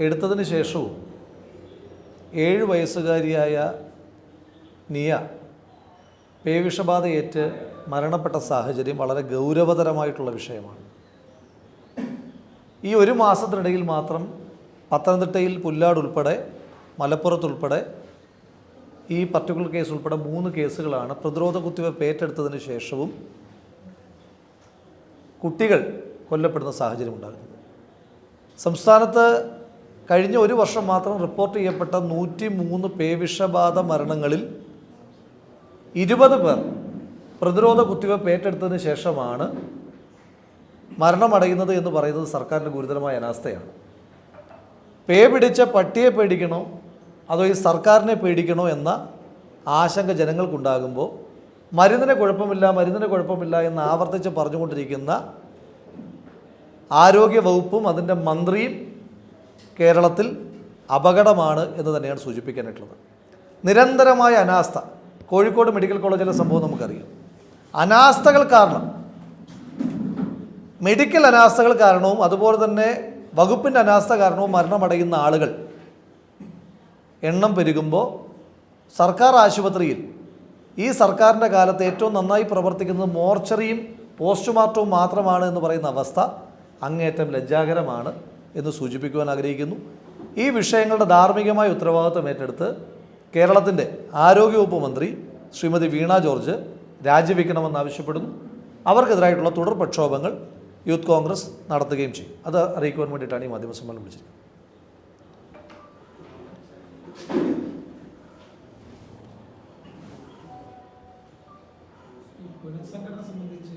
എടുത്തതിന് ശേഷവും 7 വയസ്സുകാരിയായ നിയ പേവിഷബാധയേറ്റ് മരണപ്പെട്ട സാഹചര്യം വളരെ ഗൗരവതരമായിട്ടുള്ള വിഷയമാണ്. ഈ 1 മാസത്തിനിടയിൽ മാത്രം പത്തനംതിട്ടയിൽ പുല്ലാട് ഉൾപ്പെടെ മലപ്പുറത്തുൾപ്പെടെ ഈ പർട്ടിക്കുലർ കേസ് ഉൾപ്പെടെ 3 കേസുകളാണ് പ്രതിരോധ കുത്തിവയ്പ്പ് ഏറ്റെടുത്തതിന് ശേഷവും കുട്ടികൾ കൊല്ലപ്പെടുന്ന സാഹചര്യം ഉണ്ടാകുന്നത്. സംസ്ഥാനത്ത് കഴിഞ്ഞ 1 വർഷം മാത്രം റിപ്പോർട്ട് ചെയ്യപ്പെട്ട 103 പേവിഷബാധ മരണങ്ങളിൽ 20 പേർ പ്രതിരോധ കുത്തിവയ്പ്പ് ഏറ്റെടുത്തതിന് ശേഷമാണ് മരണമടയുന്നത് എന്ന് പറയുന്നത് സർക്കാരിൻ്റെ ഗുരുതരമായ അനാസ്ഥയാണ്. പേ പിടിച്ച പട്ടിയെ പേടിക്കണോ അതോ ഈ സർക്കാരിനെ പേടിക്കണോ എന്ന ആശങ്ക ജനങ്ങൾക്കുണ്ടാകുമ്പോൾ മരുന്നിന് കുഴപ്പമില്ല എന്ന് ആവർത്തിച്ച് പറഞ്ഞുകൊണ്ടിരിക്കുന്ന ആരോഗ്യ വകുപ്പും അതിൻ്റെ മന്ത്രിയും കേരളത്തിൽ അപകടമാണ് എന്ന് തന്നെയാണ് സൂചിപ്പിക്കാനായിട്ടുള്ളത്. നിരന്തരമായ അനാസ്ഥ. കോഴിക്കോട് മെഡിക്കൽ കോളേജിലെ സംഭവം നമുക്കറിയാം. അനാസ്ഥകൾ കാരണം, മെഡിക്കൽ അനാസ്ഥകൾ കാരണവും അതുപോലെ തന്നെ വകുപ്പിൻ്റെ അനാസ്ഥ കാരണവും മരണമടയുന്ന ആളുകൾ എണ്ണം പെരുകുമ്പോൾ സർക്കാർ ആശുപത്രിയിൽ ഈ സർക്കാരിൻ്റെ കാലത്ത് ഏറ്റവും നന്നായി പ്രവർത്തിക്കുന്നത് മോർച്ചറിയും പോസ്റ്റ്മോർട്ടവും മാത്രമാണ് എന്ന് പറയുന്ന അവസ്ഥ അങ്ങേയറ്റം ലജ്ജാകരമാണ് എന്ന് സൂചിപ്പിക്കുവാൻ ആഗ്രഹിക്കുന്നു. ഈ വിഷയങ്ങളുടെ ധാർമ്മികമായ ഉത്തരവാദിത്വം ഏറ്റെടുത്ത് കേരളത്തിൻ്റെ ആരോഗ്യവകുപ്പ് മന്ത്രി ശ്രീമതി വീണ ജോർജ് രാജിവെക്കണമെന്നാവശ്യപ്പെടുന്നു. അവർക്കെതിരായിട്ടുള്ള തുടർ പ്രക്ഷോഭങ്ങൾ യൂത്ത് കോൺഗ്രസ് നടത്തുകയും ചെയ്യും. അത് അറിയിക്കുവാൻ വേണ്ടിയിട്ടാണ് ഈ മാധ്യമസമ്മേളനം വിളിച്ചത്. പുനഃസംഘടന സംബന്ധിച്ച്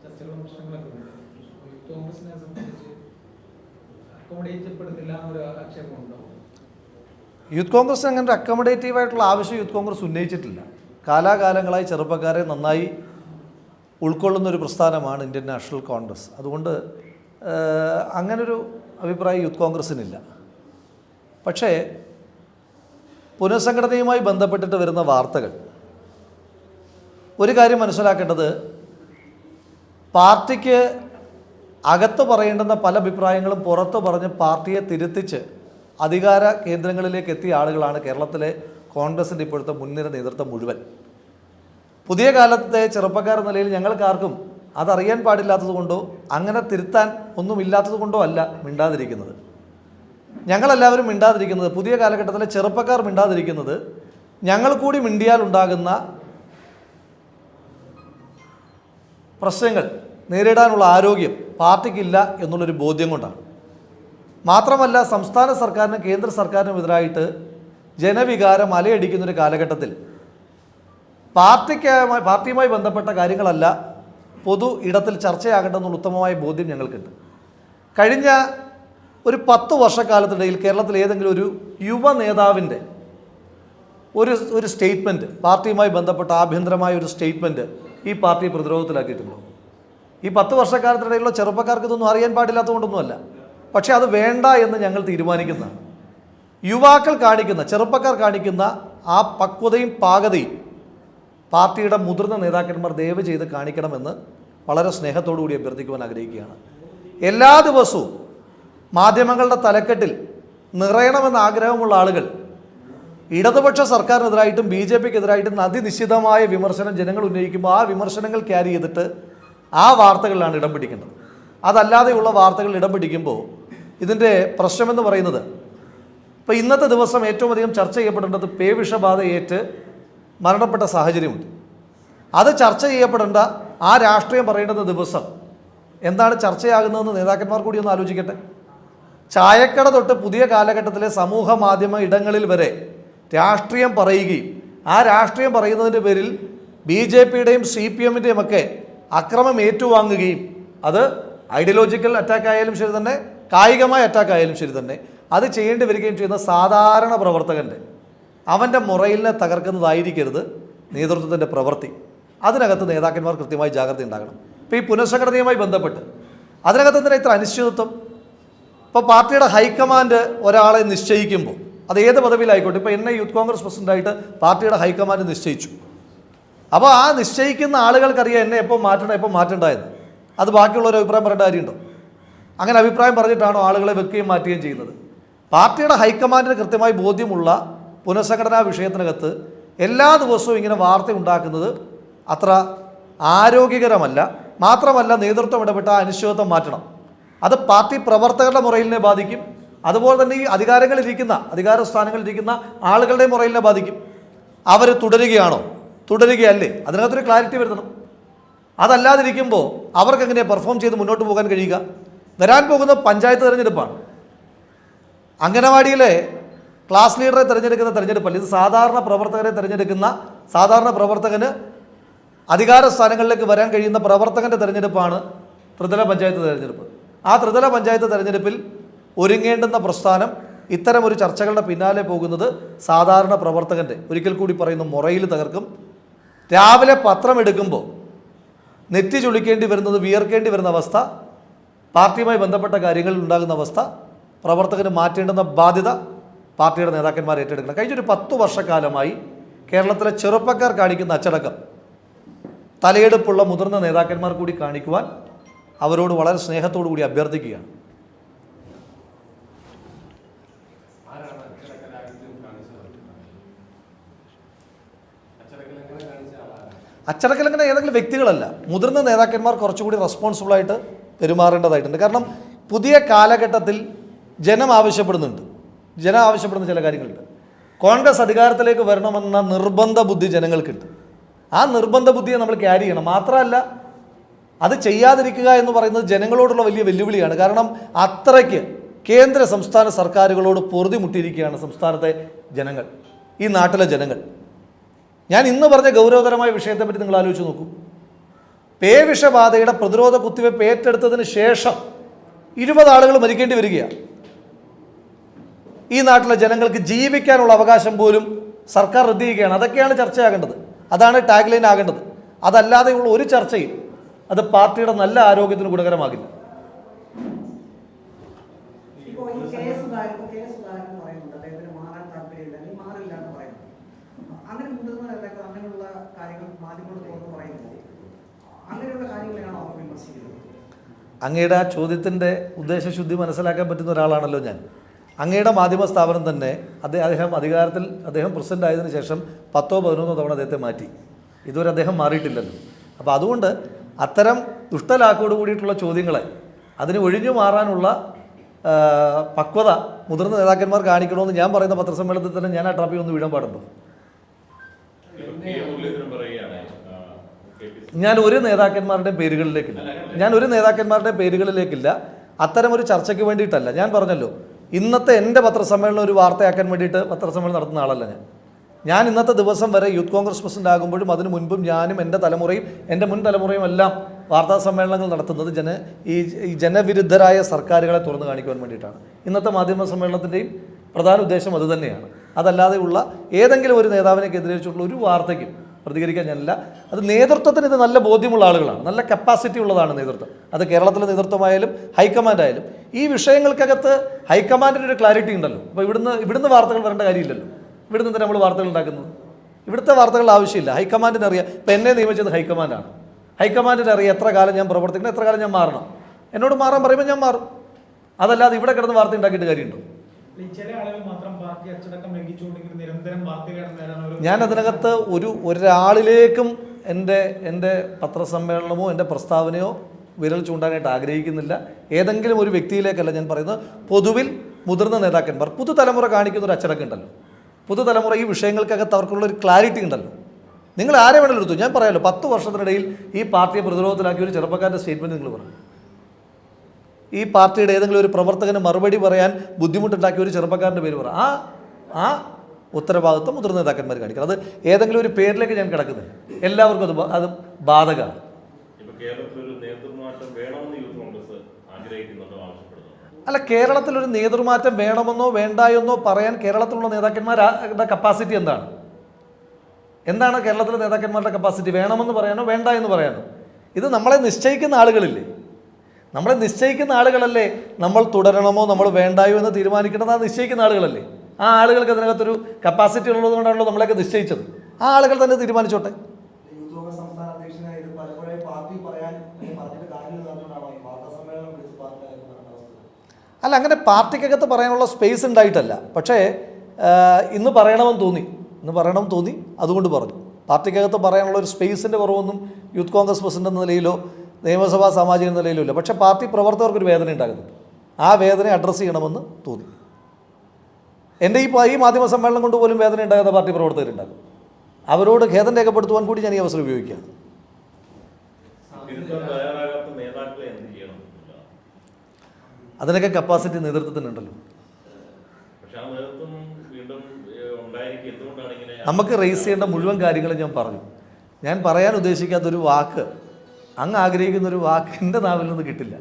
ചർച്ചകളും പ്രശ്നങ്ങളൊക്കെ ഉണ്ട്. യൂത്ത് കോൺഗ്രസിനെ സംബന്ധിച്ച് അക്കോമഡേറ്റ് ചെയ്യപ്പെടുന്നില്ല എന്നൊരു ആക്ഷേപമുണ്ടോ? യൂത്ത് കോൺഗ്രസ് അങ്ങനെ ഒരു അക്കോമഡേറ്റീവായിട്ടുള്ള ആവശ്യം യൂത്ത് കോൺഗ്രസ് ഉന്നയിച്ചിട്ടില്ല. കാലാകാലങ്ങളായി ചെറുപ്പക്കാരെ നന്നായി ഉൾക്കൊള്ളുന്നൊരു പ്രസ്ഥാനമാണ് ഇന്ത്യൻ നാഷണൽ കോൺഗ്രസ്. അതുകൊണ്ട് അങ്ങനൊരു അഭിപ്രായം യൂത്ത് കോൺഗ്രസ്സിനില്ല. പക്ഷേ പുനഃസംഘടനയുമായി ബന്ധപ്പെട്ടിട്ട് വരുന്ന വാർത്തകൾ, ഒരു കാര്യം മനസ്സിലാക്കേണ്ടത്, പാർട്ടിക്ക് അകത്ത് പറയേണ്ടുന്ന പല അഭിപ്രായങ്ങളും പുറത്ത് പറഞ്ഞ് പാർട്ടിയെ തിരുത്തിച്ച് അധികാര കേന്ദ്രങ്ങളിലേക്ക് എത്തിയ ആളുകളാണ് കേരളത്തിലെ കോൺഗ്രസിൻ്റെ ഇപ്പോഴത്തെ മുൻനിര നേതൃത്വം മുഴുവൻ. പുതിയ കാലത്തെ ചെറുപ്പക്കാർ നിലയിൽ ഞങ്ങൾക്കാർക്കും അതറിയാൻ പാടില്ലാത്തത് കൊണ്ടോ അങ്ങനെ തിരുത്താൻ ഒന്നുമില്ലാത്തത് കൊണ്ടോ അല്ല മിണ്ടാതിരിക്കുന്നത്. ഞങ്ങളെല്ലാവരും മിണ്ടാതിരിക്കുന്നത്, പുതിയ കാലഘട്ടത്തിലെ ചെറുപ്പക്കാർ മിണ്ടാതിരിക്കുന്നത്, ഞങ്ങൾ കൂടി മിണ്ടിയാൽ ഉണ്ടാകുന്ന പ്രശ്നങ്ങൾ നേരിടാനുള്ള ആരോഗ്യം പാർട്ടിക്കില്ല എന്നുള്ളൊരു ബോധ്യം കൊണ്ടാണ്. മാത്രമല്ല, സംസ്ഥാന സർക്കാരിനും കേന്ദ്ര സർക്കാരിനും എതിരായിട്ട് ജനവികാരം അലയടിക്കുന്നൊരു കാലഘട്ടത്തിൽ പാർട്ടിയുമായി ബന്ധപ്പെട്ട കാര്യങ്ങളല്ല പൊതു ഇടത്തിൽ ചർച്ചയാകേണ്ടെന്നുള്ള ഉത്തമമായ ബോധ്യം ഞങ്ങൾക്കുണ്ട്. കഴിഞ്ഞ ഒരു 10 വർഷക്കാലത്തിനിടയിൽ കേരളത്തിൽ ഏതെങ്കിലും ഒരു യുവ നേതാവിൻ്റെ ഒരു സ്റ്റേറ്റ്മെൻറ്റ്, പാർട്ടിയുമായി ബന്ധപ്പെട്ട ആഭ്യന്തരമായ ഒരു സ്റ്റേറ്റ്മെൻറ്റ് ഈ പാർട്ടിയെ പ്രതിരോധത്തിലാക്കിയിട്ടുണ്ടോ? ഈ 10 വർഷക്കാലത്തിനിടയിലുള്ള ചെറുപ്പക്കാർക്ക് ഇതൊന്നും അറിയാൻ പാടില്ലാത്തതുകൊണ്ടൊന്നുമല്ല. പക്ഷേ അത് വേണ്ട എന്ന് ഞങ്ങൾ തീരുമാനിക്കുന്നതാണ്. യുവാക്കൾ കാണിക്കുന്ന, ചെറുപ്പക്കാർ കാണിക്കുന്ന ആ പക്വതയും പാകതയും പാർട്ടിയുടെ മുതിർന്ന നേതാക്കന്മാർ ദയവ് ചെയ്ത് കാണിക്കണമെന്ന് വളരെ സ്നേഹത്തോടു കൂടി അഭ്യർത്ഥിക്കുവാൻ ആഗ്രഹിക്കുകയാണ്. എല്ലാ ദിവസവും മാധ്യമങ്ങളുടെ തലക്കെട്ടിൽ നിറയണമെന്ന ആഗ്രഹമുള്ള ആളുകൾ ഇടതുപക്ഷ സർക്കാരിനെതിരായിട്ടും BJPക്കെതിരായിട്ടും അതിനിശ്ചിതമായ വിമർശനം ജനങ്ങൾ ഉന്നയിക്കുമ്പോൾ ആ വിമർശനങ്ങൾ ക്യാരി ചെയ്തിട്ട് ആ വാർത്തകളിലാണ് ഇടം പിടിക്കേണ്ടത്. അതല്ലാതെയുള്ള വാർത്തകൾ ഇടം പിടിക്കുമ്പോൾ ഇതിൻ്റെ പ്രശ്നമെന്ന് പറയുന്നത്, ഇപ്പോൾ ഇന്നത്തെ ദിവസം ഏറ്റവും അധികം ചർച്ച ചെയ്യപ്പെടേണ്ടത് പേവിഷബാധയേറ്റ് മരണപ്പെട്ട സാഹചര്യമുണ്ട്. അത് ചർച്ച ചെയ്യപ്പെടേണ്ട, ആ രാഷ്ട്രീയം പറയേണ്ടുന്ന ദിവസം എന്താണ് ചർച്ചയാകുന്നതെന്ന് നേതാക്കന്മാർ കൂടി ഒന്ന് ആലോചിക്കട്ടെ. ചായക്കട തൊട്ട് പുതിയ കാലഘട്ടത്തിലെ സമൂഹ മാധ്യമ ഇടങ്ങളിൽ വരെ രാഷ്ട്രീയം പറയുകയും ആ രാഷ്ട്രീയം പറയുന്നതിൻ്റെ പേരിൽ BJPയുടെയും CPMൻ്റെയും ഒക്കെ അക്രമം ഏറ്റുവാങ്ങുകയും അത് ഐഡിയോളജിക്കൽ അറ്റാക്ക് ആയാലും ശരി തന്നെ, കായികമായ അറ്റാക്ക് ആയാലും ശരി തന്നെ, അത് ചെയ്യേണ്ടി വരികയും ചെയ്യുന്ന സാധാരണ പ്രവർത്തകൻ്റെ അവൻ്റെ മുറയിലിനെ തകർക്കുന്നതായിരിക്കരുത് നേതൃത്വത്തിൻ്റെ പ്രവൃത്തി. അതിനകത്ത് നേതാക്കന്മാർ കൃത്യമായി ജാഗ്രത ഉണ്ടാകണം. ഇപ്പോൾ ഈ പുനഃസംഘടനയുമായി ബന്ധപ്പെട്ട് അതിനകത്ത് എന്തിനാ ഇത്ര അനിശ്ചിതത്വം? ഇപ്പോൾ പാർട്ടിയുടെ ഹൈക്കമാൻഡ് ഒരാളെ നിശ്ചയിക്കുമ്പോൾ അത് ഏത് പദവിയിലായിക്കോട്ടെ, ഇപ്പോൾ എന്നെ യൂത്ത് കോൺഗ്രസ് പ്രസിഡൻ്റായിട്ട് പാർട്ടിയുടെ ഹൈക്കമാൻഡ് നിശ്ചയിച്ചു. അപ്പോൾ ആ നിശ്ചയിക്കുന്ന ആളുകൾക്കറിയാം എന്നെ എപ്പോൾ മാറ്റണം എപ്പോൾ മാറ്റേണ്ടതെന്ന്. അത് ബാക്കിയുള്ളൊരു അഭിപ്രായം പറയേണ്ട കാര്യമുണ്ടോ? അങ്ങനെ അഭിപ്രായം പറഞ്ഞിട്ടാണോ ആളുകളെ വെക്കുകയും മാറ്റുകയും ചെയ്യുന്നത്? പാർട്ടിയുടെ ഹൈക്കമാൻഡിന് കൃത്യമായി ബോധ്യമുള്ള പുനഃസംഘടനാ വിഷയത്തിനകത്ത് എല്ലാ ദിവസവും ഇങ്ങനെ വാർത്ത ഉണ്ടാക്കുന്നത് അത്ര ആരോഗ്യകരമല്ല. മാത്രമല്ല, നേതൃത്വം ഇടപെട്ട അനിശ്ചിതത്വം മാറ്റണം. അത് പാർട്ടി പ്രവർത്തകരുടെ മുറയിലിനെ ബാധിക്കും. അതുപോലെ തന്നെ ഈ അധികാര സ്ഥാനങ്ങളിലിരിക്കുന്ന ആളുകളുടെ മുറയിലിനെ ബാധിക്കും. അവർ തുടരുകയാണോ തുടരുകയല്ലേ, അതിനകത്തൊരു ക്ലാരിറ്റി വരുത്തണം. അതല്ലാതിരിക്കുമ്പോൾ അവർക്ക് എങ്ങനെയാണ് പെർഫോം ചെയ്ത് മുന്നോട്ട് പോകാൻ കഴിയുക? വരാൻ പോകുന്ന പഞ്ചായത്ത് തിരഞ്ഞെടുപ്പാണ്. അംഗനവാടിയിലെ ക്ലാസ് ലീഡറെ തിരഞ്ഞെടുക്കുന്ന തിരഞ്ഞെടുപ്പല്ല ഇത്. സാധാരണ പ്രവർത്തകരെ തിരഞ്ഞെടുക്കുന്ന, സാധാരണ പ്രവർത്തകന് അധികാര സ്ഥാനങ്ങളിലേക്ക് വരാൻ കഴിയുന്ന പ്രവർത്തകൻ്റെ തിരഞ്ഞെടുപ്പാണ് ത്രിതല പഞ്ചായത്ത് തിരഞ്ഞെടുപ്പ്. ആ ത്രിതല പഞ്ചായത്ത് തിരഞ്ഞെടുപ്പിൽ ഒരുങ്ങേണ്ടുന്ന പ്രസ്ഥാനം ഇത്തരമൊരു ചർച്ചകളുടെ പിന്നാലെ പോകുന്നത് സാധാരണ പ്രവർത്തകൻ്റെ, ഒരിക്കൽ കൂടി പറയുന്നു, മുറയിൽ തകർക്കും. രാവിലെ പത്രം എടുക്കുമ്പോൾ നെറ്റി ചുളിക്കേണ്ടി വരുന്നത്, വിയർക്കേണ്ടി വരുന്ന അവസ്ഥ, പാർട്ടിയുമായി ബന്ധപ്പെട്ട കാര്യങ്ങളിൽ ഉണ്ടാകുന്ന അവസ്ഥ, പ്രവർത്തകന് മാറ്റേണ്ടുന്ന ബാധ്യത പാർട്ടിയുടെ നേതാക്കന്മാർ ഏറ്റെടുക്കണം. കഴിഞ്ഞൊരു 10 വർഷക്കാലമായി കേരളത്തിലെ ചെറുപ്പക്കാർ കാണിക്കുന്ന അച്ചടക്കം തലയെടുപ്പുള്ള മുതിർന്ന നേതാക്കന്മാർ കൂടി കാണിക്കുവാൻ അവരോട് വളരെ സ്നേഹത്തോടു കൂടി അഭ്യർത്ഥിക്കുകയാണ്. അച്ചടക്കലങ്ങനെ ഏതെങ്കിലും വ്യക്തികളല്ല, മുതിർന്ന നേതാക്കന്മാർ കുറച്ചുകൂടി റെസ്പോൺസിബിളായിട്ട് പെരുമാറേണ്ടതായിട്ടുണ്ട്. കാരണം പുതിയ കാലഘട്ടത്തിൽ ജനം ആവശ്യപ്പെടുന്ന ചില കാര്യങ്ങളുണ്ട്. കോൺഗ്രസ് അധികാരത്തിലേക്ക് വരണമെന്ന നിർബന്ധ ബുദ്ധി ജനങ്ങൾക്കുണ്ട്. ആ നിർബന്ധ ബുദ്ധിയെ നമ്മൾ ക്യാരി ചെയ്യണം. മാത്രമല്ല, അത് ചെയ്യാതിരിക്കുക എന്ന് പറയുന്നത് ജനങ്ങളോടുള്ള വലിയ വെല്ലുവിളിയാണ്. കാരണം അത്രയ്ക്ക് കേന്ദ്ര സംസ്ഥാന സർക്കാരുകളോട് പൊറുതിമുട്ടിയിരിക്കുകയാണ് സംസ്ഥാനത്തെ ജനങ്ങൾ, ഈ നാട്ടിലെ ജനങ്ങൾ. ഞാൻ ഇന്ന് പറഞ്ഞ ഗൗരവതരമായ വിഷയത്തെപ്പറ്റി നിങ്ങൾ ആലോചിച്ച് നോക്കൂ. പേവിഷബാധയുടെ പ്രതിരോധ കുത്തിവയ്പ്പ് ഏറ്റെടുത്തതിന് ശേഷം 20 ആളുകൾ മരിക്കേണ്ടി വരികയാണ്. ഈ നാട്ടിലെ ജനങ്ങൾക്ക് ജീവിക്കാനുള്ള അവകാശം പോലും സർക്കാർ റദ്ദ് ചെയ്യുകയാണ്. അതൊക്കെയാണ് ചർച്ചയാകേണ്ടത്, അതാണ് ടാഗ് ലൈൻ ആകേണ്ടത്. അതല്ലാതെയുള്ള ഒരു ചർച്ചയും അത് പാർട്ടിയുടെ നല്ല ആരോഗ്യത്തിന് ഗുണകരമാകില്ല. അങ്ങയുടെ ആ ചോദ്യത്തിൻ്റെ ഉദ്ദേശശുദ്ധി മനസ്സിലാക്കാൻ പറ്റുന്ന ഒരാളാണല്ലോ ഞാൻ. അങ്ങയുടെ മാധ്യമ സ്ഥാപനം തന്നെ അദ്ദേഹം പ്രസിഡന്റ് ആയതിനു ശേഷം 10-11 തവണ അദ്ദേഹത്തെ മാറ്റി. ഇതുവരെ അദ്ദേഹം മാറിയിട്ടില്ലല്ലോ. അപ്പോൾ അതുകൊണ്ട് അത്തരം ദുഷ്ടലാക്കോട് കൂടിയിട്ടുള്ള ചോദ്യങ്ങളെ അതിന് ഒഴിഞ്ഞു മാറാനുള്ള പക്വത മുതിർന്ന നേതാക്കന്മാർ കാണിക്കണമെന്ന് ഞാൻ പറയുന്ന പത്രസമ്മേളനത്തിൽ തന്നെ ഞാൻ ആ ട്രാപ്പിൽ ഒന്ന് വീഴാൻ പാടുണ്ടോ? ഞാൻ ഒരു നേതാക്കന്മാരുടെയും പേരുകളിലേക്കില്ല. അത്തരമൊരു ചർച്ചയ്ക്ക് വേണ്ടിയിട്ടല്ല. ഞാൻ പറഞ്ഞല്ലോ, ഇന്നത്തെ എൻ്റെ പത്രസമ്മേളനം ഒരു വാർത്തയാക്കാൻ വേണ്ടിയിട്ട് പത്രസമ്മേളനം നടത്തുന്ന ആളല്ല ഞാൻ. ഇന്നത്തെ ദിവസം വരെ യൂത്ത് കോൺഗ്രസ് പ്രസിഡന്റ് ആകുമ്പോഴും അതിനു മുൻപും ഞാനും എൻ്റെ തലമുറയും എൻ്റെ മുൻ തലമുറയും എല്ലാം വാർത്താ സമ്മേളനങ്ങൾ നടത്തുന്നത് ഈ ജനവിരുദ്ധരായ സർക്കാരുകളെ തുറന്നു കാണിക്കുവാൻ വേണ്ടിയിട്ടാണ്. ഇന്നത്തെ മാധ്യമ സമ്മേളനത്തിൻ്റെയും പ്രധാന ഉദ്ദേശം അതുതന്നെയാണ്. അതല്ലാതെയുള്ള ഏതെങ്കിലും ഒരു നേതാവിനെ കേന്ദ്രീകരിച്ചിട്ടുള്ള ഒരു വാർത്തയ്ക്കും പ്രതികരിക്കാൻ ഞാനില്ല. അത് നേതൃത്വത്തിന് ഇത് നല്ല ബോധ്യമുള്ള ആളുകളാണ്, നല്ല കപ്പാസിറ്റി ഉള്ളതാണ് നേതൃത്വം. അത് കേരളത്തിലെ നേതൃത്വമായാലും ഹൈക്കമാൻഡായാലും ഈ വിഷയങ്ങൾക്കകത്ത് ഹൈക്കമാൻഡിന് ഒരു ക്ലാരിറ്റി ഉണ്ടല്ലോ. അപ്പോൾ ഇവിടുന്ന് വാർത്തകൾ വരേണ്ട കാര്യമില്ലല്ലോ. ഇവിടുന്ന് തന്നെ നമ്മൾ വാർത്തകൾ ഉണ്ടാക്കുന്നത്. ഇവിടുത്തെ വാർത്തകളുടെ ആവശ്യമില്ല. ഹൈക്കമാൻഡിന് അറിയാം. ഇപ്പം എന്നെ നിയമിച്ചത് ഹൈക്കമാൻഡാണ്. ഹൈക്കമാൻഡിന് അറിയാം എത്ര കാലം ഞാൻ പ്രവർത്തിക്കണം, എത്ര കാലം ഞാൻ മാറണം. എന്നോട് മാറാൻ പറയുമ്പോൾ ഞാൻ മാറും. അതല്ലാതെ ഇവിടെ കിടന്ന് വാർത്ത ഉണ്ടാക്കിയിട്ട് കാര്യമുണ്ടോ? ഞാൻ അതിനകത്ത് ഒരാളിലേക്കും എൻ്റെ പത്രസമ്മേളനമോ എൻ്റെ പ്രസ്താവനയോ വിരൽ ചൂണ്ടാനായിട്ട് ആഗ്രഹിക്കുന്നില്ല. ഏതെങ്കിലും ഒരു വ്യക്തിയിലേക്കല്ല ഞാൻ പറയുന്നത്. പൊതുവിൽ മുതിർന്ന നേതാക്കന്മാർ, പുതുതലമുറ കാണിക്കുന്ന ഒരു അച്ചടക്കം ഉണ്ടല്ലോ. പുതുതലമുറ ഈ വിഷയങ്ങൾക്കകത്ത് അവർക്കുള്ള ഒരു ക്ലാരിറ്റി ഉണ്ടല്ലോ. നിങ്ങൾ ആരെ വേണമെങ്കിലും എടുത്തു. ഞാൻ പറയാമല്ലോ, 10 വർഷത്തിനിടയിൽ ഈ പാർട്ടിയെ പ്രതിരോധത്തിലാക്കിയ ഒരു ചെറുപ്പക്കാരൻ്റെ സ്റ്റേറ്റ്മെൻറ്റ് നിങ്ങൾ പറയും. ഈ പാർട്ടിയുടെ ഏതെങ്കിലും ഒരു പ്രവർത്തകന് മറുപടി പറയാൻ ബുദ്ധിമുട്ടുണ്ടാക്കിയ ഒരു ചെറുപ്പക്കാരൻ്റെ പേര് പറ. ആ ഉത്തരവാദിത്വം മുതിർന്ന നേതാക്കന്മാർ കാണിക്കണം. അത് ഏതെങ്കിലും ഒരു പേരിലേക്ക് ഞാൻ കിടക്കുന്നില്ല. എല്ലാവർക്കും അത് ബാധകമാണ്. അല്ല, കേരളത്തിലൊരു നേതൃമാറ്റം വേണമെന്നോ വേണ്ടായെന്നോ പറയാൻ കേരളത്തിലുള്ള നേതാക്കന്മാരുടെ കപ്പാസിറ്റി എന്താണ് കേരളത്തിലെ നേതാക്കന്മാരുടെ കപ്പാസിറ്റി? വേണമെന്ന് പറയാനോ വേണ്ട എന്ന് പറയാനോ? ഇത് നമ്മളെ നിശ്ചയിക്കുന്ന ആളുകളില്ലേ? നമ്മളെ നിശ്ചയിക്കുന്ന ആളുകളല്ലേ നമ്മൾ തുടരണമോ നമ്മൾ വേണ്ടായോ എന്ന് തീരുമാനിക്കേണ്ടത്? ആ നിശ്ചയിക്കുന്ന ആളുകളല്ലേ? ആ ആളുകൾക്ക് അതിനകത്തൊരു കപ്പാസിറ്റി ഉള്ളത് കൊണ്ടാണല്ലോ നമ്മളെയൊക്കെ നിശ്ചയിച്ചത്. ആ ആളുകൾ തന്നെ തീരുമാനിച്ചോട്ടെ. അല്ല, അങ്ങനെ പാർട്ടിക്കകത്ത് പറയാനുള്ള സ്പേസ് ഉണ്ടായിട്ടല്ല. പക്ഷേ ഇന്ന് പറയണമെന്ന് തോന്നി അതുകൊണ്ട് പറഞ്ഞു. പാർട്ടിക്കകത്ത് പറയാനുള്ള ഒരു സ്പേസിൻ്റെ കുറവൊന്നും യൂത്ത് കോൺഗ്രസ് പ്രസിഡന്റ് എന്ന നിലയിലോ നിയമസഭാ സാമാജിക എന്ന നിലയിലോ ഇല്ല. പക്ഷേ പാർട്ടി പ്രവർത്തകർക്കൊരു വേദന ഉണ്ടാകുന്നുണ്ട്. ആ വേദന അഡ്രസ്സ് ചെയ്യണമെന്ന് തോന്നി. എൻ്റെ ഈ മാധ്യമ സമ്മേളനം കൊണ്ട് പോലും വേദന ഉണ്ടാകുന്ന പാർട്ടി പ്രവർത്തകരുണ്ടാകും. അവരോട് ഖേദം രേഖപ്പെടുത്തുവാൻ കൂടി ഞാൻ ഈ അവസരം ഉപയോഗിക്കുകയാണ്. അതിനൊക്കെ കപ്പാസിറ്റി നേതൃത്വത്തിനുണ്ടല്ലോ. നമുക്ക് റേസ് ചെയ്യേണ്ട മുഴുവൻ കാര്യങ്ങളും ഞാൻ പറഞ്ഞു. ഞാൻ പറയാൻ ഉദ്ദേശിക്കാത്തൊരു വാക്ക്, അങ്ങ് ആഗ്രഹിക്കുന്നൊരു വാക്ക് എൻ്റെ നാവിൽ നിന്ന് കിട്ടില്ല.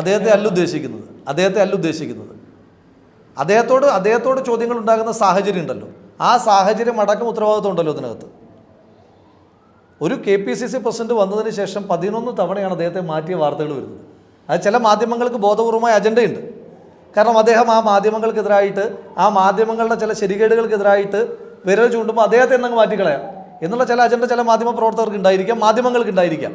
അദ്ദേഹത്തെ അല്ല ഉദ്ദേശിക്കുന്നത്. അദ്ദേഹത്തോട് ചോദ്യങ്ങൾ ഉണ്ടാകുന്ന സാഹചര്യം ഉണ്ടല്ലോ, ആ സാഹചര്യം അടക്കം ഉത്തരവാദിത്വം ഉണ്ടല്ലോ അതിനകത്ത്. ഒരു KPCC പ്രസിഡന്റ് വന്നതിന് ശേഷം 11 തവണയാണ് അദ്ദേഹത്തെ മാറ്റിയ വാർത്തകൾ വരുന്നത്. അത് ചില മാധ്യമങ്ങൾക്ക് ബോധപൂർവമായ അജണ്ടയുണ്ട്. കാരണം അദ്ദേഹം ആ മാധ്യമങ്ങൾക്കെതിരായിട്ട്, ആ മാധ്യമങ്ങളുടെ ചില ശരികേടുകൾക്കെതിരായിട്ട് വിരൽ ചൂണ്ടുമ്പോൾ അദ്ദേഹത്തെ എന്നങ്ങ് മാറ്റിക്കളയാം എന്നുള്ള ചില അജണ്ട ചില മാധ്യമ പ്രവർത്തകർക്ക് ഉണ്ടായിരിക്കാം, മാധ്യമങ്ങൾക്ക് ഉണ്ടായിരിക്കാം.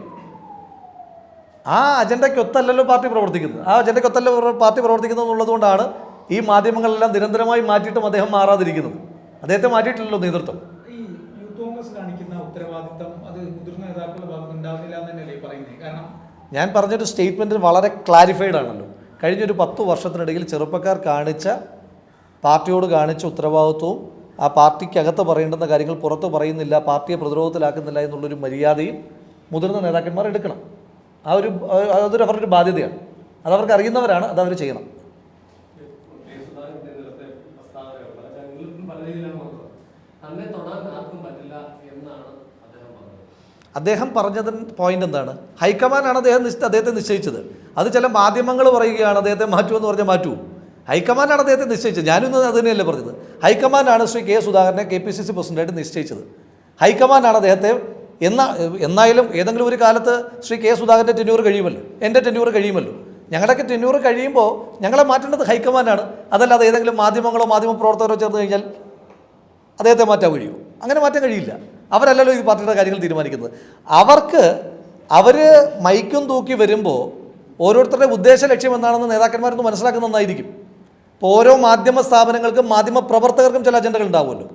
ആ അജണ്ടയ്ക്കൊത്തല്ലല്ലോ പാർട്ടി പ്രവർത്തിക്കുന്നത്. ആ അജണ്ടയ്ക്കൊത്തല്ലോ പാർട്ടി പ്രവർത്തിക്കുന്നത് എന്നുള്ളതുകൊണ്ടാണ് ഈ മാധ്യമങ്ങളെല്ലാം നിരന്തരമായി മാറ്റിയിട്ടും അദ്ദേഹം മാറാതിരിക്കുന്നത്. അദ്ദേഹത്തെ മാറ്റിയിട്ടില്ലല്ലോ നേതൃത്വം. ഈ യൂത്ത് കോൺഗ്രസ് കാണിക്കുന്ന ഉത്തരവാദിത്തം അത് മുതിർന്ന നേതാക്കളുടെ ഭാഗത്ത് ഉണ്ടാവില്ല എന്ന് തന്നെയല്ലേ പറയുന്നത്? കാരണം ഞാൻ പറഞ്ഞൊരു സ്റ്റേറ്റ്മെൻറ്റ് വളരെ ക്ലാരിഫൈഡ് ആണല്ലോ. കഴിഞ്ഞൊരു 10 വർഷത്തിനിടയിൽ ചെറുപ്പക്കാർ പാർട്ടിയോട് കാണിച്ച ഉത്തരവാദിത്വവും ആ പാർട്ടിക്കകത്ത് പറയേണ്ടുന്ന കാര്യങ്ങൾ പുറത്ത് പറയുന്നില്ല, പാർട്ടിയെ പ്രതിരോധത്തിലാക്കുന്നില്ല എന്നുള്ളൊരു മര്യാദയും മുതിർന്ന നേതാക്കന്മാർ എടുക്കണം. അതൊരു അവരുടെ ബാധ്യതയാണ്. അതവർക്ക് അറിയുന്നവരാണ്, അതവർ ചെയ്യണം. അദ്ദേഹം പറഞ്ഞതിന് പോയിന്റ് എന്താണ്? ഹൈക്കമാൻഡാണ് അദ്ദേഹത്തെ നിശ്ചയിച്ചത്. അത് ചില മാധ്യമങ്ങൾ പറയുകയാണ് അദ്ദേഹത്തെ മാറ്റുമെന്ന് പറഞ്ഞാൽ മാറ്റൂ. ഹൈക്കമാൻഡാണ് അദ്ദേഹത്തെ നിശ്ചയിച്ചത്. ഞാനൊന്നും അത് തന്നെയല്ലേ പറഞ്ഞത്. ഹൈക്കമാൻഡാണ് ശ്രീ കെ സുധാകരനെ KPCC പ്രസിഡന്റായിട്ട് നിശ്ചയിച്ചത്. ഹൈക്കമാൻഡാണ് അദ്ദേഹത്തെ എന്നായാലും ഏതെങ്കിലും ഒരു കാലത്ത് ശ്രീ കെ സുധാകരൻ്റെ ടെന്യൂർ കഴിയുമല്ലോ, എൻ്റെ ടെന്യൂർ കഴിയുമല്ലോ. ഞങ്ങളുടെയൊക്കെ ടെന്യൂർ കഴിയുമ്പോൾ ഞങ്ങളെ മാറ്റേണ്ടത് ഹൈക്കമാൻഡാണ്. അതല്ലാതെ ഏതെങ്കിലും മാധ്യമങ്ങളോ മാധ്യമ പ്രവർത്തകരോ ചേർന്ന് കഴിഞ്ഞാൽ അദ്ദേഹത്തെ മാറ്റാൻ കഴിയുമോ? അങ്ങനെ മാറ്റാൻ കഴിയില്ല. അവരല്ലല്ലോ ഈ പാർട്ടിയുടെ കാര്യങ്ങൾ തീരുമാനിക്കുന്നത്. അവർ മൈക്കും തൂക്കി വരുമ്പോൾ ഓരോരുത്തരുടെ ഉദ്ദേശ ലക്ഷ്യം എന്താണെന്ന് നേതാക്കന്മാരൊന്ന് മനസ്സിലാക്കുന്ന നന്നായിരിക്കും. ഇപ്പോൾ ഓരോ മാധ്യമ സ്ഥാപനങ്ങൾക്കും മാധ്യമ പ്രവർത്തകർക്കും ചില അജണ്ടകൾ ഉണ്ടാവുമല്ലോ.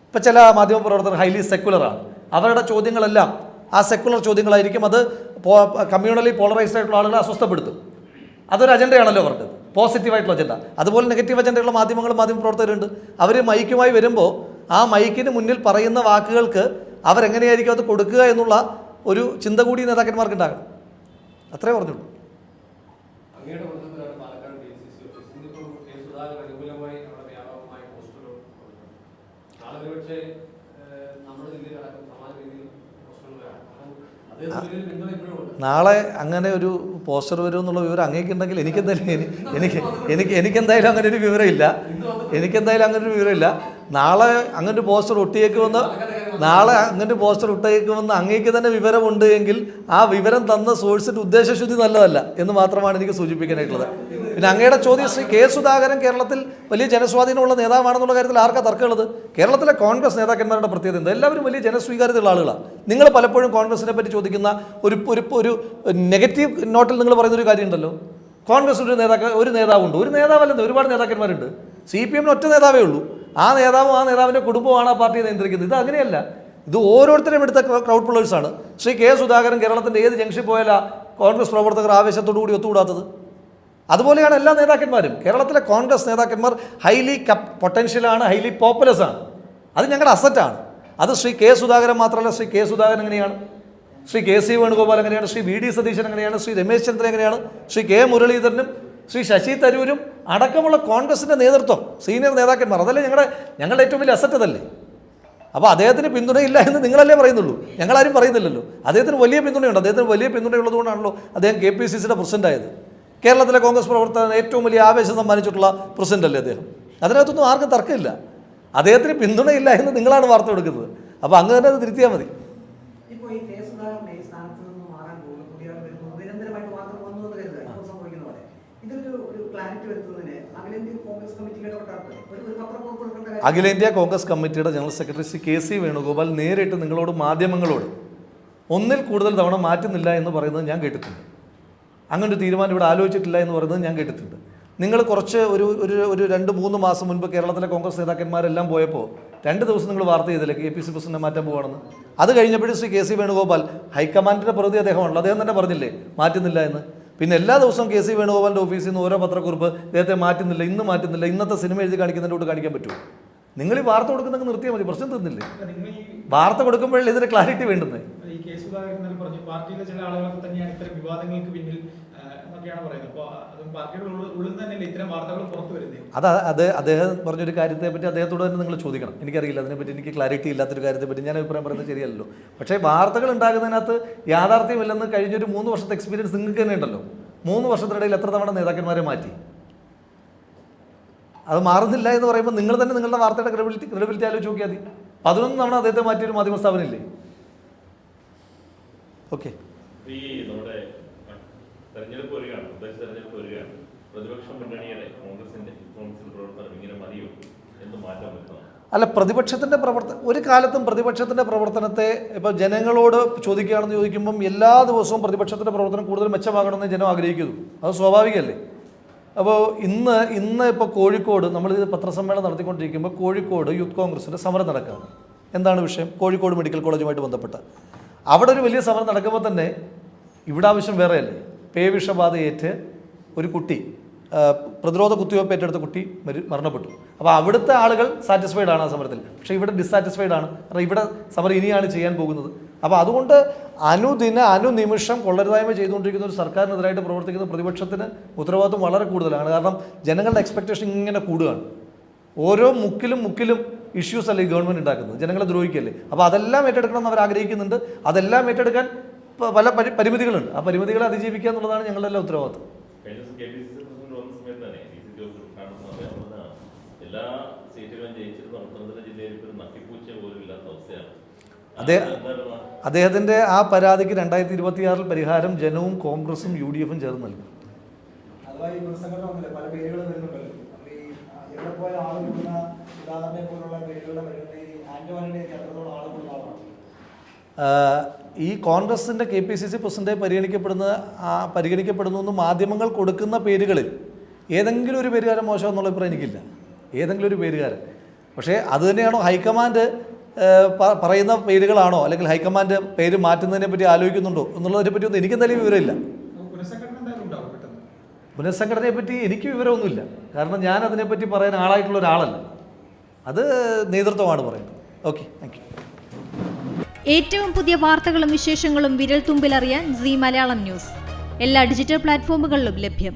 ഇപ്പോൾ ചില മാധ്യമ പ്രവർത്തകർ ഹൈലി സെക്കുലറാണ്. അവരുടെ ചോദ്യങ്ങളെല്ലാം ആ സെക്കുലർ ചോദ്യങ്ങളായിരിക്കും. അത് കമ്മ്യൂണലി പോളറൈസ്ഡ് ആയിട്ടുള്ള ആളുകളെ അസ്വസ്ഥപ്പെടുത്തും. അതൊരു അജണ്ടയാണല്ലോ അവർക്ക്, പോസിറ്റീവായിട്ടുള്ള അജണ്ട. അതുപോലെ നെഗറ്റീവ് അജണ്ടയുള്ള മാധ്യമ പ്രവർത്തകരുണ്ട്. അവർ മൈക്കുമായി വരുമ്പോൾ ആ മൈക്കിന് മുന്നിൽ പറയുന്ന വാക്കുകൾക്ക് അവരെങ്ങനെയായിരിക്കും അത് കൊടുക്കുക എന്നുള്ള ഒരു ചിന്ത കൂടി നേതാക്കന്മാർക്ക് ഉണ്ടാകണം. അത്രേ പറഞ്ഞുള്ളൂ. നാളെ അങ്ങനെ ഒരു പോസ്റ്റർ വരും എന്നുള്ള വിവരം അങ്ങേക്കുണ്ടെങ്കിൽ എനിക്കെന്തായാലും അങ്ങനെ ഒരു വിവരമില്ല. നാളെ അങ്ങനെ ഒരു പോസ്റ്റർ ഒട്ടിയേക്കുമെന്ന് അങ്ങേക്ക് തന്നെ വിവരമുണ്ട് എങ്കിൽ ആ വിവരം തന്ന സോഴ്സിൻ്റെ ഉദ്ദേശശുദ്ധി നല്ലതല്ല എന്ന് മാത്രമാണ് എനിക്ക് സൂചിപ്പിക്കാനായിട്ടുള്ളത്. പിന്നെ അങ്ങയുടെ ചോദ്യം, ശ്രീ കെ സുധാകരൻ കേരളത്തിൽ വലിയ ജനസ്വാധീനമുള്ള നേതാവാണെന്നുള്ള കാര്യത്തിൽ ആർക്കാ തർക്കമുള്ളത്? കേരളത്തിലെ കോൺഗ്രസ് നേതാക്കന്മാരുടെ പ്രത്യേകത എന്താ? എല്ലാവരും വലിയ ജനസ്വീകാര്യതയുള്ള ആളുകളാണ്. നിങ്ങൾ പലപ്പോഴും കോൺഗ്രസിനെ പറ്റി ചോദിക്കുന്ന ഒരു നെഗറ്റീവ് നോട്ടിൽ നിങ്ങൾ പറയുന്നൊരു കാര്യമുണ്ടല്ലോ. കോൺഗ്രസ് ഒരു നേതാവുണ്ട്. ഒരു നേതാവല്ലെന്ന് ഒരുപാട് നേതാക്കന്മാരുണ്ട്. CPM ഒറ്റ നേതാവേ ഉള്ളൂ. ആ നേതാവിൻ്റെ കുടുംബമാണ് ആ പാർട്ടിയെ നിയന്ത്രിക്കുന്നത്. ഇത് അങ്ങനെയല്ല. ഇത് ഓരോരുത്തരും എടുത്ത ക്രൗഡ് പുള്ളേഴ്സാണ്. ശ്രീ കെ സുധാകരൻ കേരളത്തിൻ്റെ ഏത് ജംഗ്ഷനിൽ പോയാലാ കോൺഗ്രസ് പ്രവർത്തകർ ആവേശത്തോടു കൂടി ഒത്തുകൂടാത്തത്? അതുപോലെയാണ് എല്ലാ നേതാക്കന്മാരും. കേരളത്തിലെ കോൺഗ്രസ് നേതാക്കന്മാർ ഹൈലി പൊട്ടൻഷ്യലാണ്, ഹൈലി പോപ്പുലസ് ആണ്. അത് ഞങ്ങളുടെ അസറ്റാണ്. അത് ശ്രീ കെ സുധാകരൻ മാത്രമല്ല. ശ്രീ കെ സുധാകരൻ എങ്ങനെയാണ്, ശ്രീ KC വേണുഗോപാൽ എങ്ങനെയാണ്, ശ്രീ VD സതീശൻ എങ്ങനെയാണ്, ശ്രീ രമേശ് ചന്ദ്രൻ എങ്ങനെയാണ്, ശ്രീ K മുരളീധരനും ശ്രീ ശശി തരൂരും അടക്കമുള്ള കോൺഗ്രസിൻ്റെ നേതൃത്വം, സീനിയർ നേതാക്കന്മാർ, അതല്ലേ ഞങ്ങളുടെ ഏറ്റവും വലിയ അസറ്റ് അതല്ലേ? അപ്പോൾ അദ്ദേഹത്തിന് പിന്തുണയില്ല എന്ന് നിങ്ങളല്ലേ പറയുന്നുള്ളൂ, ഞങ്ങളാരും പറയുന്നില്ലല്ലോ. അദ്ദേഹത്തിന് വലിയ പിന്തുണയുണ്ട്. അദ്ദേഹത്തിന് വലിയ പിന്തുണയുള്ളതുകൊണ്ടാണല്ലോ അദ്ദേഹം KPCCയുടെ പ്രസിഡന്റ് ആയത്. കേരളത്തിലെ കോൺഗ്രസ് പ്രവർത്തകന് ഏറ്റവും വലിയ ആവേശം സമ്മാനിച്ചിട്ടുള്ള പ്രസിഡന്റ് അല്ലേ അദ്ദേഹം? അതിനകത്തൊന്നും ആർക്കും തർക്കമില്ല. അദ്ദേഹത്തിന് പിന്തുണയില്ല എന്ന് നിങ്ങളാണ് വാർത്ത കൊടുക്കുന്നത്. അപ്പോൾ അങ്ങ് തന്നെ അത് തിരുത്തിയാൽ മതി. അഖിലേന്ത്യാ കോൺഗ്രസ് കമ്മിറ്റിയുടെ general secretary Shri KC Venugopal നേരിട്ട് നിങ്ങളോട് മാധ്യമങ്ങളോട് ഒന്നിൽ കൂടുതൽ തവണ മാറ്റുന്നില്ല എന്ന് പറയുന്നത് ഞാൻ കേട്ടിട്ടുണ്ട്. അങ്ങനെ ഒരു തീരുമാനം ഇവിടെ ആലോചിച്ചിട്ടില്ല എന്ന് പറയുന്നത് ഞാൻ കേട്ടിട്ടുണ്ട്. നിങ്ങൾ കുറച്ച് ഒരു 2-3 മാസം മുൻപ് കേരളത്തിലെ കോൺഗ്രസ് നേതാക്കന്മാരെല്ലാം പോയപ്പോൾ 2 ദിവസം നിങ്ങൾ വാർത്ത ചെയ്തില്ലേ KPC പ്രസിഡന്റിനെ മാറ്റാൻ പോവാണെന്ന്. അത് കഴിഞ്ഞപ്പോഴും ശ്രീ KC വേണുഗോപാൽ ഹൈക്കമാൻഡിൻ്റെ പ്രതി അദ്ദേഹമാണല്ലോ, അദ്ദേഹം തന്നെ പറഞ്ഞില്ലേ മാറ്റുന്നില്ല എന്ന്. പിന്നെ എല്ലാ ദിവസവും KC വേണുഗോപാലിൻ്റെ ഓഫീസിൽ നിന്ന് ഓരോ പത്രക്കുറിപ്പ് അദ്ദേഹത്തെ മാറ്റുന്നില്ല, ഇന്ന് മാറ്റുന്നില്ല, ഇന്നത്തെ സിനിമ എഴുതി കാണിക്കുന്നതിനോട് കാണിക്കാൻ പറ്റുമോ? നിങ്ങൾ ഈ വാർത്ത കൊടുക്കുന്നതൊക്കെ നിർത്തിയാൽ മതി, പ്രശ്നം തീർന്നില്ലേ? വാർത്ത കൊടുക്കുമ്പോഴേ ഇതിന് ക്ലാരിറ്റി വേണ്ടുന്നത്. ഈ കെ സുധാകരൻ പറഞ്ഞു പാർട്ടിയിലെ ചില ആളുകളൊക്കെ തന്നെയാണ് ഇത്തരം വിവാദങ്ങൾക്ക് പിന്നിൽ എന്നൊക്കെയാണ് പറയുന്നത്. അപ്പോൾ അതും പാർട്ടിയുടെ ഉള്ളിൽ തന്നെയല്ലേ ഇത്തരം വാർത്തകൾ പുറത്തു വരുന്നത്. അത് അദ്ദേഹം പറഞ്ഞൊരു കാര്യത്തെ പറ്റി അദ്ദേഹത്തോട് തന്നെ നിങ്ങൾ ചോദിക്കണം. എനിക്കറിയില്ല, അതിനെപ്പറ്റി എനിക്ക് ക്ലാരിറ്റി ഇല്ലാത്തൊരു കാര്യത്തെപ്പറ്റി ഞാൻ അഭിപ്രായം പറയുന്നത് ശരിയല്ലല്ലോ. പക്ഷേ വാർത്തകൾ ഉണ്ടാകുന്നതിനകത്ത് യാഥാർത്ഥ്യമില്ലെന്ന് കഴിഞ്ഞൊരു 3 വർഷത്തെ എക്സ്പീരിയൻസ് നിങ്ങൾക്ക് തന്നെ ഉണ്ടല്ലോ. 3 വർഷത്തിനിടയിൽ എത്ര തവണ നേതാക്കന്മാരെ മാറ്റി? അത് മാറുന്നില്ല എന്ന് പറയുമ്പോൾ നിങ്ങൾ തന്നെ നിങ്ങളുടെ വാർത്തയുടെ ക്രെഡിബിലിറ്റി ആലോചിച്ച് നോക്കിയാൽ മതി. 11 തവണ അദ്ദേഹത്തെ മാറ്റിയൊരു മാധ്യമ സ്ഥാപനമില്ലേ? ഓക്കെ, ഈ നമ്മുടെ തെരഞ്ഞെടുപ്പ് വരികയാണ്, പ്രദേശ തെരഞ്ഞെടുപ്പ് വരികയാണ്. പ്രതിപക്ഷ മുന്നണിയുടെ കോൺഗ്രസിന്റെ പ്രവർത്തനം ഇങ്ങനെ മതിയോ? എന്ത് മാറ്റം വരുത്തണം? അല്ല, പ്രതിപക്ഷത്തിൻ്റെ ഒരു കാലത്തും പ്രതിപക്ഷത്തിൻ്റെ പ്രവർത്തനത്തെ ഇപ്പോൾ ജനങ്ങളോട് ചോദിക്കുകയാണെന്ന് ചോദിക്കുമ്പം എല്ലാ ദിവസവും പ്രതിപക്ഷത്തിൻ്റെ പ്രവർത്തനം കൂടുതൽ മെച്ചമാകണമെന്ന് ജനം ആഗ്രഹിക്കുന്നു. അത് സ്വാഭാവികമല്ലേ? അപ്പോൾ ഇന്ന് ഇപ്പോൾ കോഴിക്കോട് നമ്മൾ പത്രസമ്മേളനം നടത്തിക്കൊണ്ടിരിക്കുമ്പോൾ കോഴിക്കോട് യൂത്ത് കോൺഗ്രസിൻ്റെ സമരം നടക്കുകയാണ്. എന്താണ് വിഷയം? കോഴിക്കോട് മെഡിക്കൽ കോളേജുമായിട്ട് ബന്ധപ്പെട്ട അവിടെ ഒരു വലിയ സമരം നടക്കുമ്പോൾ തന്നെ ഇവിടെ ആവശ്യം വേറെയല്ലേ? പേവിഷബാധയേറ്റ് ഒരു കുട്ടി, പ്രതിരോധ കുത്തിവയ്പ്പ് ഏറ്റെടുത്ത കുട്ടി മരണപ്പെട്ടു. അപ്പോൾ അവിടുത്തെ ആളുകൾ സാറ്റിസ്ഫൈഡ് ആണ് ആ സമരത്തിൽ, പക്ഷേ ഇവിടെ ഡിസാറ്റിസ്ഫൈഡ് ആണ്. കാരണം ഇവിടെ സമരം ഇനിയാണ് ചെയ്യാൻ പോകുന്നത്. അപ്പോൾ അതുകൊണ്ട് അനുനിമിഷം കൊള്ളരുതായ്മ ചെയ്തുകൊണ്ടിരിക്കുന്ന ഒരു സർക്കാരിനെതിരായിട്ട് പ്രവർത്തിക്കുന്ന പ്രതിപക്ഷത്തിന് ഉത്തരവാദിത്വം വളരെ കൂടുതലാണ്. കാരണം ജനങ്ങളുടെ എക്സ്പെക്റ്റേഷൻ ഇങ്ങനെ കൂടുകയാണ്. ഓരോ മുക്കിലും ഇഷ്യൂസ് അല്ലേ ഈ ഗവൺമെൻറ് ഉണ്ടാക്കുന്നത്, ജനങ്ങളെ ദ്രോഹിക്കല്ലേ. അപ്പോൾ അതെല്ലാം ഏറ്റെടുക്കണമെന്ന് അവർ ആഗ്രഹിക്കുന്നുണ്ട്. അതെല്ലാം ഏറ്റെടുക്കാൻ പല പരിമിതികളുണ്ട്. ആ പരിമിതികളെ അതിജീവിക്കുക എന്നുള്ളതാണ് ഞങ്ങളുടെ എല്ലാ ഉത്തരവാദിത്വം. എല്ലാ സീറ്റുകളും ജയിച്ചിരുന്ന പത്തനംതിട്ട ജില്ലയിൽ ഒരു നക്കിപ്പൂച്ച പോലും ഇല്ലാത്ത അവസ്ഥയാണ്. അദ്ദേഹത്തിൻ്റെ ആ പരാതിക്ക് 2026 പരിഹാരം ജനവും കോൺഗ്രസും UDF-ഉം ചേർന്ന് നൽകും. ഈ കോൺഗ്രസിൻ്റെ KPCC പ്രസിഡന്റ് പരിഗണിക്കപ്പെടുന്നു എന്ന് മാധ്യമങ്ങൾ കൊടുക്കുന്ന പേരുകളിൽ ഏതെങ്കിലും ഒരു പേരുകാരൻ മോശം എന്നുള്ള അഭിപ്രായം എനിക്കില്ല. ഏതെങ്കിലും ഒരു പേരുകാരൻ. പക്ഷേ അതുതന്നെയാണോ ഹൈക്കമാൻഡ് പറയുന്ന പേരുകളാണോ, അല്ലെങ്കിൽ ഹൈക്കമാൻഡ് പേര് മാറ്റുന്നതിനെ പറ്റി ആലോചിക്കുന്നുണ്ടോ എന്നുള്ളതിനെ പറ്റി ഒന്നും എനിക്കെന്തായാലും വിവരമില്ല. പുനഃസംഘടനയെ പറ്റി എനിക്ക് വിവരമൊന്നുമില്ല. കാരണം ഞാൻ അതിനെപ്പറ്റി പറയാൻ ആളായിട്ടുള്ള ഒരാളല്ല. അത് നേതൃത്വമാണ് പറയുന്നത്. Okay, thank you. ഏറ്റവും പുതിയ വാർത്തകളും വിശേഷങ്ങളും വിരൽ തുമ്പിലറിയാൻ Zee മലയാളം ന്യൂസ് എല്ലാ ഡിജിറ്റൽ പ്ലാറ്റ്ഫോമുകളിലും ലഭ്യം.